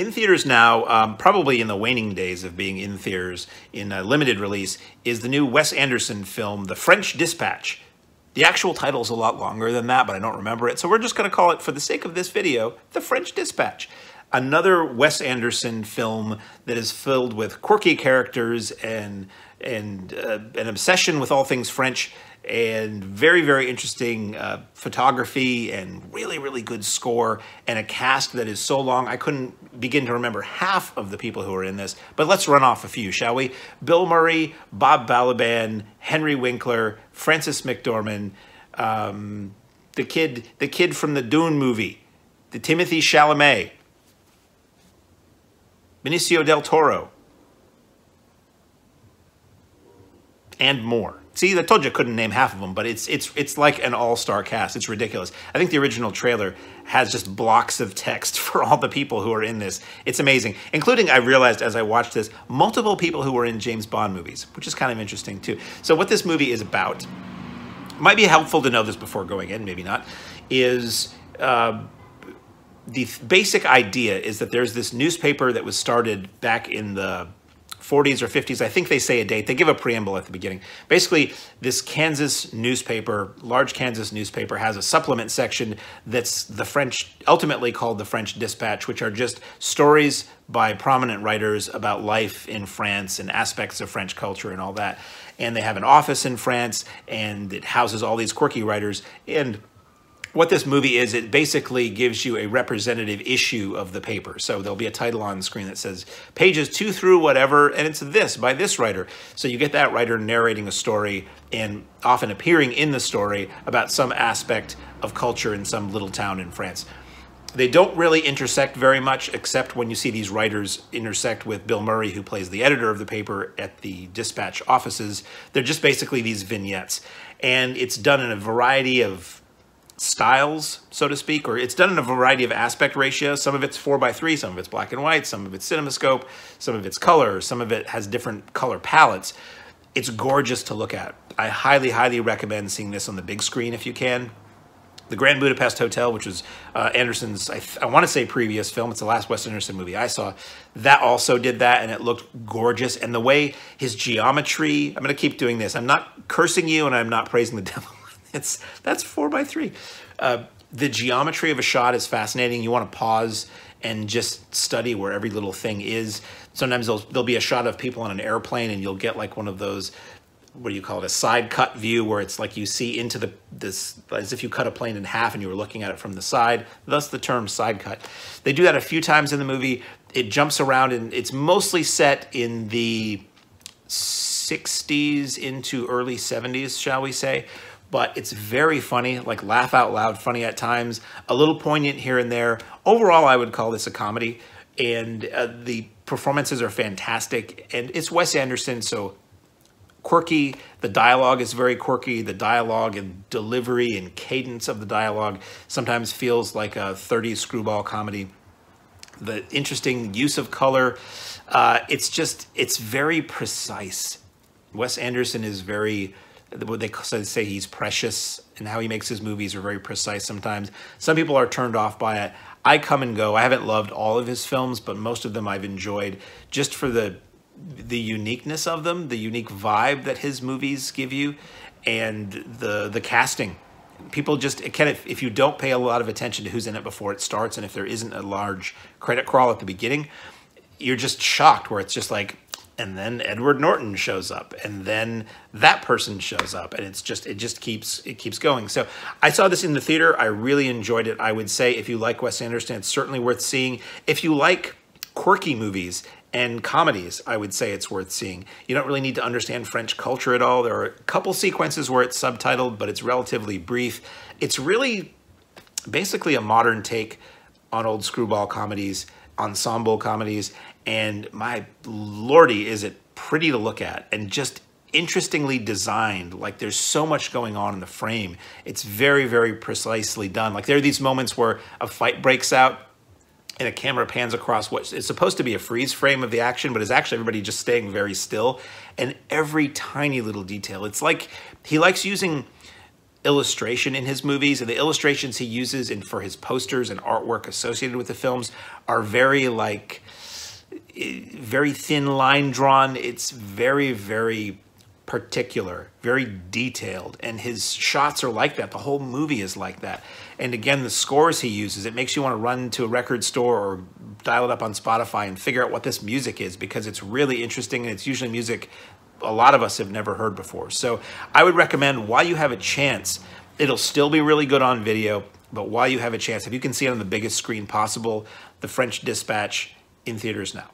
In theaters now, probably in the waning days of being in theaters in a limited release, is the new Wes Anderson film, The French Dispatch. The actual title is a lot longer than that, but I don't remember it. So we're just going to call it, for the sake of this video, The French Dispatch. Another Wes Anderson film that is filled with quirky characters and an obsession with all things French, and very, very interesting photography and really, really good score, and a cast that is so long I couldn't begin to remember half of the people who are in this. But let's run off a few, shall we? Bill Murray, Bob Balaban, Henry Winkler, Frances McDormand, the kid from the Dune movie, the Timothee Chalamet, Benicio del Toro, and more. See, I told you I couldn't name half of them, but it's like an all-star cast. It's ridiculous. I think the original trailer has just blocks of text for all the people who are in this. It's amazing, including, I realized as I watched this, multiple people who were in James Bond movies, which is kind of interesting too. So what this movie is about, might be helpful to know this before going in, maybe not, is the basic idea is that there's this newspaper that was started back in the 40s or 50s. I think they say a date. They give a preamble at the beginning. Basically, this Kansas newspaper, large Kansas newspaper, has a supplement section that's the French, ultimately called the French Dispatch, which are just stories by prominent writers about life in France and aspects of French culture and all that. And they have an office in France, and it houses all these quirky writers. And what this movie is, it basically gives you a representative issue of the paper. So there'll be a title on the screen that says pages 2 through whatever, and it's this by this writer. So you get that writer narrating a story and often appearing in the story about some aspect of culture in some little town in France. They don't really intersect very much, except when you see these writers intersect with Bill Murray, who plays the editor of the paper at the Dispatch offices. They're just basically these vignettes. And it's done in a variety of styles, so to speak, or it's done in a variety of aspect ratios. Some of it's 4:3, some of it's black and white, some of it's CinemaScope, some of it's color, some of it has different color palettes. It's gorgeous to look at. I highly, highly recommend seeing this on the big screen if you can. The Grand Budapest Hotel, which was Anderson's, I want to say previous film, it's the last Wes Anderson movie I saw, that also did that, and it looked gorgeous. And the way his geometry, I'm going to keep doing this. I'm not cursing you, and I'm not praising the devil. That's 4:3. The geometry of a shot is fascinating. You want to pause and just study where every little thing is. Sometimes there'll be a shot of people on an airplane, and you'll get like one of those, what do you call it, a side cut view, where it's like you see into this as if you cut a plane in half and you were looking at it from the side, thus the term side cut. They do that a few times in the movie. It jumps around, and it's mostly set in the 60s into early 70s, shall we say. But it's very funny, like laugh out loud funny at times, a little poignant here and there. Overall, I would call this a comedy, and the performances are fantastic. And it's Wes Anderson, so quirky. The dialogue is very quirky. The dialogue and delivery and cadence of the dialogue sometimes feels like a 30s screwball comedy. The interesting use of color, it's very precise. Wes Anderson is very, what they say, he's precious, and how he makes his movies are very precise sometimes. Some people are turned off by it. I come and go. I haven't loved all of his films, but most of them I've enjoyed just for the uniqueness of them, the unique vibe that his movies give you, and the casting. People just, if you don't pay a lot of attention to who's in it before it starts, and if there isn't a large credit crawl at the beginning, you're just shocked, where it's just like, and then Edward Norton shows up, and then that person shows up, and it just keeps going. So I saw this in the theater. I really enjoyed it. I would say if you like Wes Anderson, it's certainly worth seeing. If you like quirky movies and comedies, I would say it's worth seeing. You don't really need to understand French culture at all. There are a couple sequences where it's subtitled, but it's relatively brief. It's really basically a modern take on old screwball comedies, ensemble comedies, and my lordy, is it pretty to look at, and just interestingly designed. Like, there's so much going on in the frame. It's very, very precisely done. Like, there are these moments where a fight breaks out, and a camera pans across what is supposed to be a freeze frame of the action, but is actually everybody just staying very still. And every tiny little detail. It's like he likes using illustration in his movies, and the illustrations he uses for his posters and artwork associated with the films are very like very thin line drawn. It's very, very particular, very detailed, and his shots are like that. The whole movie is like that. And again, the scores he uses, it makes you want to run to a record store or dial it up on Spotify and figure out what this music is, because it's really interesting, and it's usually music a lot of us have never heard before. So I would recommend, while you have a chance, it'll still be really good on video, but while you have a chance, if you can see it on the biggest screen possible, The French Dispatch, in theaters now.